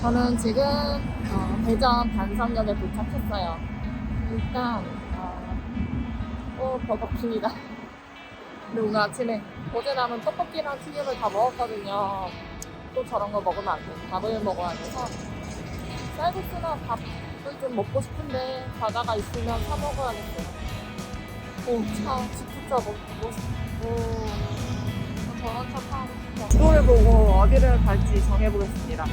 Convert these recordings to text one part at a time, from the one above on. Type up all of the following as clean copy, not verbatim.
저는 지금 대전 반성역에 도착했어요. 일단 버거킹이다. 근데 오늘 아침에 어제 남은 떡볶이랑 튀김을 다 먹었거든요. 또 저런 거 먹으면 안 돼. 밥을 먹어야 돼서 쌀국수나 밥을 좀 먹고 싶은데 바다가 있으면 사 먹어야겠어요. 직구차 먹고 싶고 저런 차 타고 싶어. 지도를 보고 어디를 갈지 정해보겠습니다.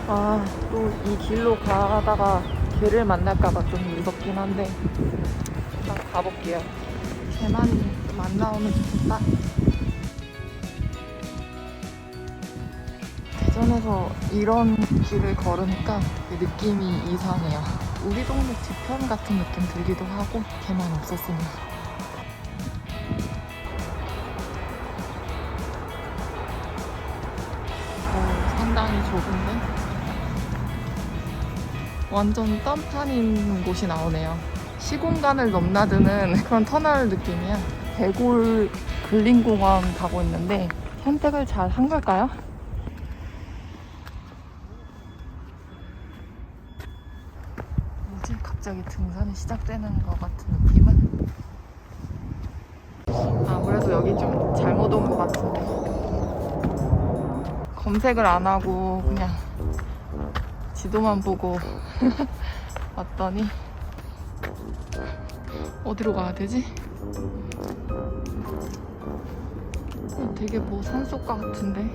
또 이 길로 가다가 개를 만날까봐 좀 무섭긴 한데 일단 가볼게요. 개만 좀 안 나오면 좋겠다. 대전에서 이런 길을 걸으니까 느낌이 이상해요. 우리 동네 뒤편 같은 느낌 들기도 하고 개만 없었으면. 상당히 좁은데 완전 딴판인 곳이 나오네요. 시공간을 넘나드는 그런 터널 느낌이야. 대골 근린공원 가고 있는데 선택을 잘 한 걸까요? 뭐지? 갑자기 등산이 시작되는 것 같은 느낌은? 아무래도 여기 좀 잘못 온 것 같은데 검색을 안 하고 그냥 지도만 보고 왔더니 어디로 가야 되지? 되게 뭐 산속가 같은데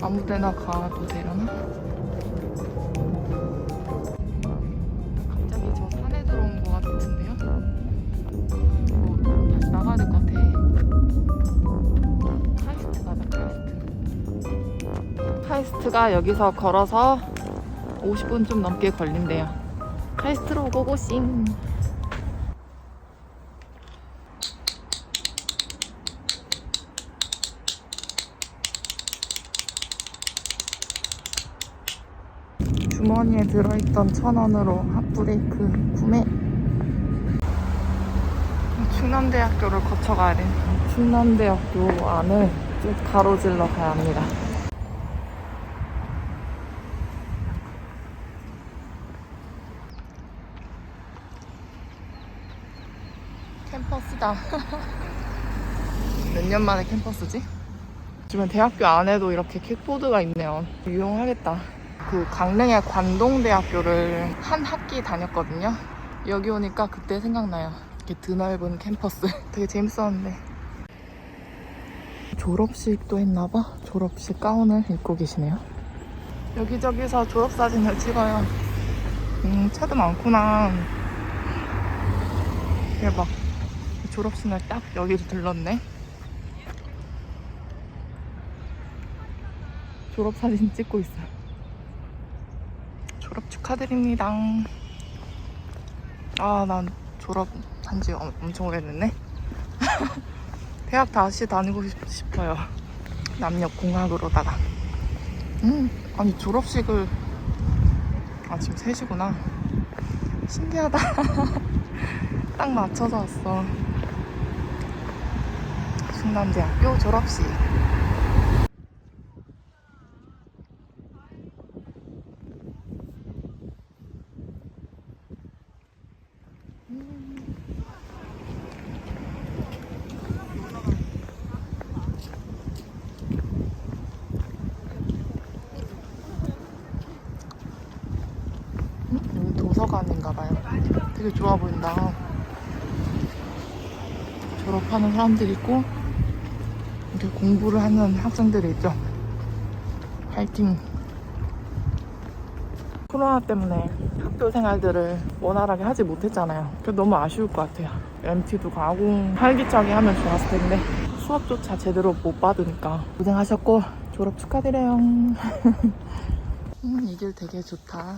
아무 데나 가도 되려나? 갑자기 저 산에 들어온 것 같은데요? 이거 다시 나가야 될 것 같아. 카이스트 가자, 카이스트. 카이스트가 여기서 걸어서 50분 좀 넘게 걸린대요. 카이스트로 고고싱. 주머니에 들어있던 1,000원으로 핫브레이크 구매. 충남대학교를 거쳐가야 돼. 충남대학교 안을 쭉 가로질러 가야 합니다. 캠퍼스다. 몇 년 만에 캠퍼스지? 요즘엔 대학교 안에도 이렇게 킥보드가 있네요. 유용하겠다. 그 강릉의 관동대학교를 한 학기 다녔거든요. 여기 오니까 그때 생각나요. 이렇게 드넓은 캠퍼스. 되게 재밌었는데. 졸업식도 했나봐. 졸업식 가운을 입고 계시네요. 여기저기서 졸업사진을 찍어요. 차도 많구나. 대박. 졸업식을 딱 여기로 들렀네. 졸업사진 찍고 있어요. 졸업 축하드립니다. 난 졸업한 지 엄청 오래됐네. 대학 다시 다니고 싶어요. 남녀공학으로다가. 아니 졸업식을 지금 3시구나. 신기하다. 딱 맞춰서 왔어. 충남대학교 졸업식. 여기 도서관인가봐요. 되게 좋아 보인다. 졸업하는 사람들이 있고 이렇게 공부를 하는 학생들이 있죠. 파이팅. 코로나 때문에 학교 생활들을 원활하게 하지 못했잖아요. 그래서 너무 아쉬울 것 같아요. MT도 가고 활기차게 하면 좋았을 텐데 수업조차 제대로 못 받으니까 고생하셨고 졸업 축하드려요. 이 길 되게 좋다.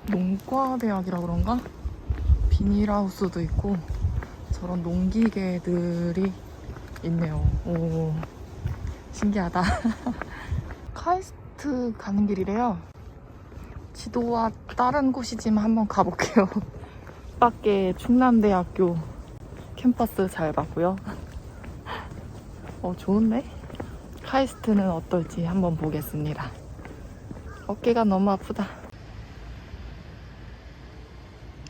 농과대학이라 그런가? 비닐하우스도 있고 저런 농기계들이 있네요. 오, 신기하다. 카이스트 가는 길이래요. 지도와 다른 곳이지만 한번 가볼게요. 밖에 충남대학교 캠퍼스 잘 봤고요. 좋은데? 카이스트는 어떨지 한번 보겠습니다. 어깨가 너무 아프다.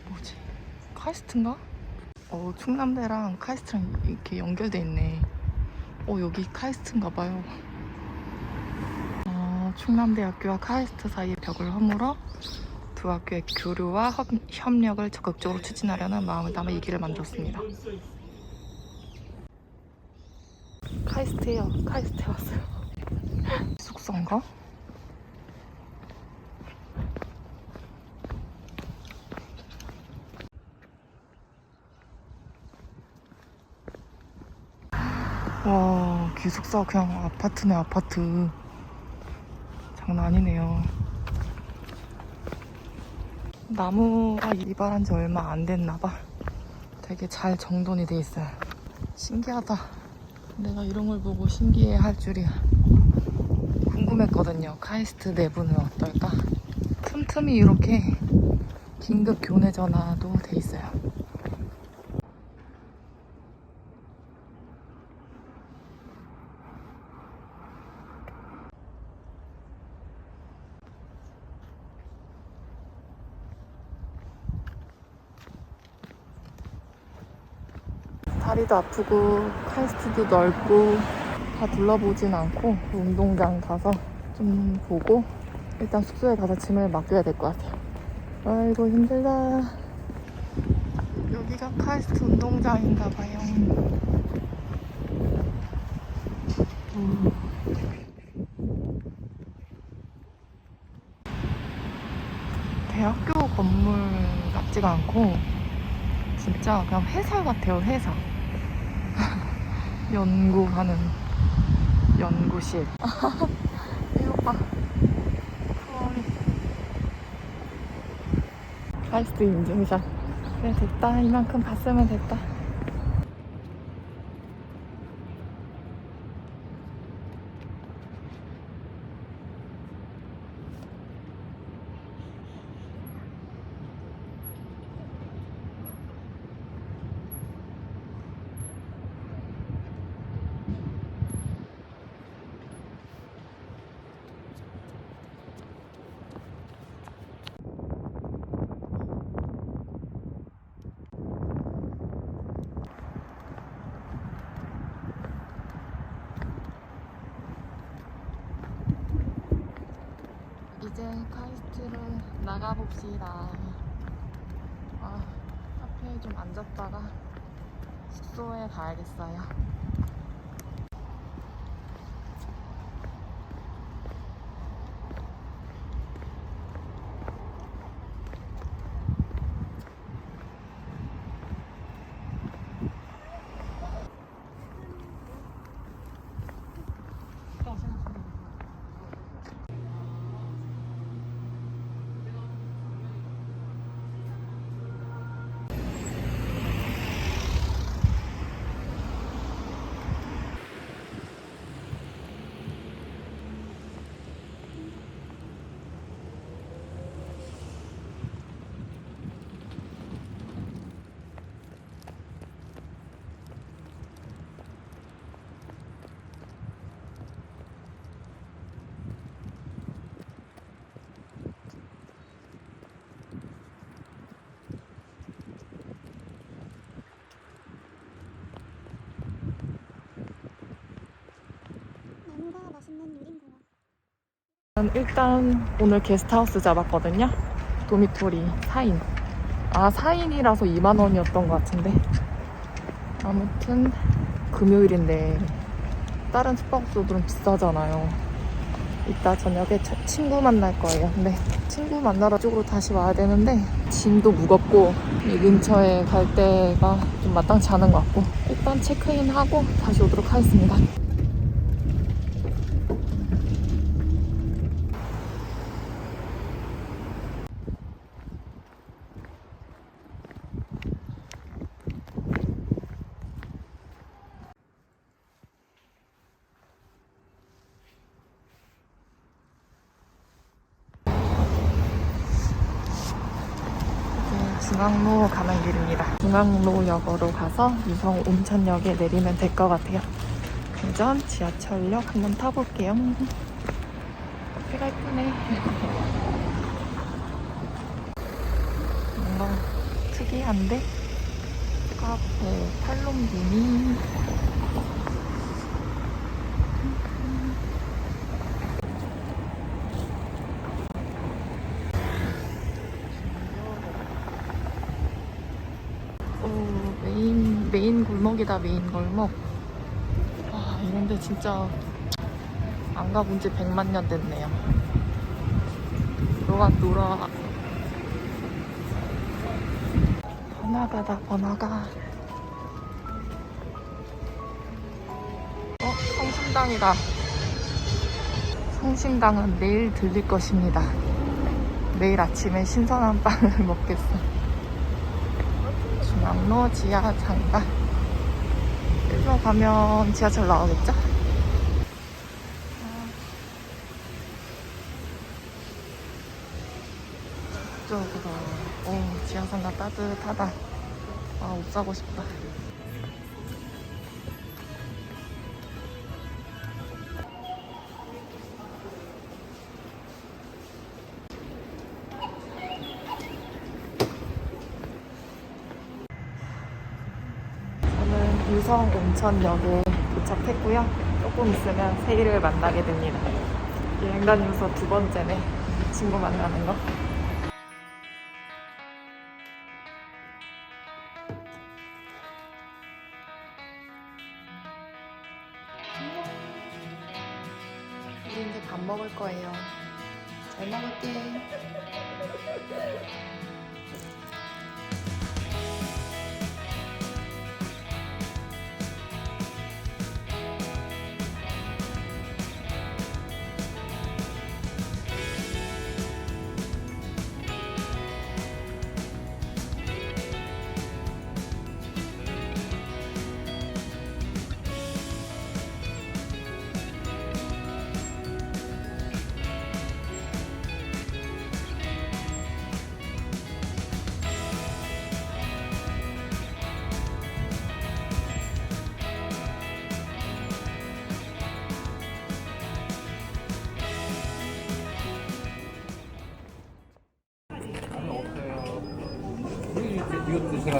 뭐지? 카이스트인가? 충남대랑 카이스트랑 이렇게 연결돼 있네. 여기 카이스트인가봐요. 충남대학교와 카이스트 사이의 벽을 허물어 두 학교의 교류와 협력을 적극적으로 추진하려는 마음을 담아 이 길을 만들었습니다. 카이스트예요. 카이스트에 왔어요. 숙소인가? 와, 기숙사 그냥 아파트네, 아파트. 장난 아니네요. 나무가 이발한 지 얼마 안 됐나봐. 되게 잘 정돈이 돼 있어요. 신기하다. 내가 이런 걸 보고 신기해 할 줄이야. 궁금했거든요. 카이스트 내부는 어떨까? 틈틈이 이렇게 긴급 교내 전화도 돼 있어요. 다리도 아프고 카이스트도 넓고 다 둘러보진 않고 운동장 가서 좀 보고 일단 숙소에 가서 짐을 맡겨야 될 것 같아요. 아이고 힘들다. 여기가 카이스트 운동장인가 봐요. 대학교 건물 같지가 않고 진짜 그냥 회사 같아요. 회사. 연구하는 연구실. 이거 봐. 카이스트 인증샷. 그래 됐다. 이만큼 봤으면 됐다. 이제 카이스트로 나가봅시다. 카페에 좀 앉았다가 숙소에 가야겠어요. 일단 오늘 게스트하우스 잡았거든요. 도미토리 4인. 4인이라서 2만원이었던 것 같은데 아무튼 금요일인데 다른 숙박업소들은 비싸잖아요. 이따 저녁에 친구 만날 거예요. 근데 친구 만나러 쪽으로 다시 와야 되는데 짐도 무겁고 이 근처에 갈 데가 좀 마땅치 않은 것 같고 일단 체크인하고 다시 오도록 하겠습니다. 중앙로 가는 길입니다. 중앙로역으로 가서 유성 온천역에 내리면 될 것 같아요. 대전 지하철역 한번 타볼게요. 배가 예쁘네. 뭔가 특이한데? 카페 팔롱기니. 메인 골목이다. 메인 골목. 아, 이런데 진짜 안 가본 지 100만 년 됐네요. 노라 번화가다. 번화가. 성심당이다. 성심당은 내일 들릴 것입니다. 내일 아침에 신선한 빵을 먹겠어. 중앙로 지하상가. 일로 가면 지하철 나오겠죠? 저쪽으로. 오, 지하상가 따뜻하다. 아, 옷 사고 싶다. 저는 유성 온천역에 도착했고요. 조금 있으면 세일을 만나게 됩니다. 여행 다니면서 2번째네. 친구 만나는 거. 우리 이제 밥 먹을 거예요. 잘 먹을게. 이것도 제가